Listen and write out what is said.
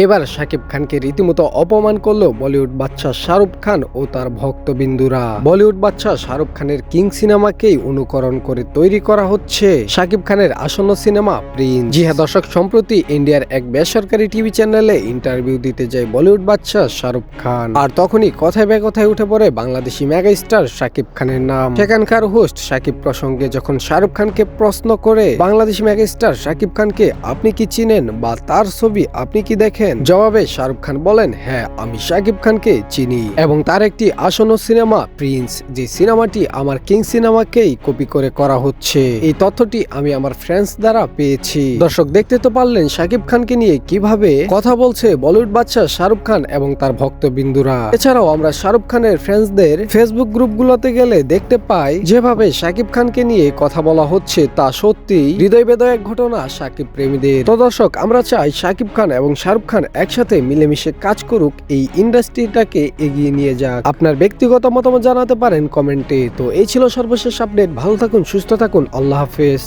এবার শাকিব খানকে রীতিমতো অপমান করলো বলিউড বাদশা শাহরুখ খান ও তার ভক্তবিন্দুরা। বলিউড বাদশা শাহরুখ খানের কিং সিনেমাকেই অনুকরণ করে তৈরি করা হচ্ছে শাকিব খানের আসন্ন সিনেমা প্রিন্স। জি হ্যাঁ দর্শক, সম্প্রতি ইন্ডিয়ার এক বেসরকারি টিভি চ্যানেলে ইন্টারভিউ দিতে যায় বলিউড বাদশা শাহরুখ খান, আর তখনই কথায় বেকথায় উঠে পড়ে বাংলাদেশি মেগা স্টার শাকিব খানের নাম। সেখানকার হোস্ট শাকিব প্রসঙ্গে যখন শাহরুখ খানকে প্রশ্ন করে বাংলাদেশি মেগা স্টার শাকিব খানকে আপনি কি চিনেন বা তার ছবি আপনি কি দেখেন, জবাবে শাহরুখ খান বলেন, হ্যাঁ আমি শাকিব খানকে চিনি এবং তার একটি আসন্ন সিনেমা প্রিন্স, যে সিনেমাটি আমার কিং সিনেমাকেই কপি করে করা হচ্ছে। এই তথ্যটি আমি আমার ফ্রেন্ডস দ্বারা পেয়েছি। দর্শক, দেখতে তো পারলেন শাকিব খানকে নিয়ে কিভাবে কথা বলছে বলিউড বাদশা শাহরুখ খান এবং তার ভক্তবিন্দুরা। এছাড়াও আমরা শাহরুখ খানের ফ্রেন্ডসদের ফেসবুক গ্রুপগুলোতে গেলে দেখতে পাই যেভাবে শাকিব খানকে নিয়ে কথা বলা হচ্ছে তা সত্যি হৃদয় বেদক ঘটনা শাকিব প্রেমীদের। তো দর্শক, আমরা চাই শাকিব খান এবং শাহরুখ খান একসাথে মিলেমিশে কাজ করুক, এই ইন্ডাস্ট্রিটাকে এগিয়ে নিয়ে যাক। আপনার ব্যক্তিগত মতামত জানাতে পারেন কমেন্টে। তো এই ছিল সর্বশেষ আপডেট। ভালো থাকুন, সুস্থ থাকুন, আল্লাহ হাফেজ।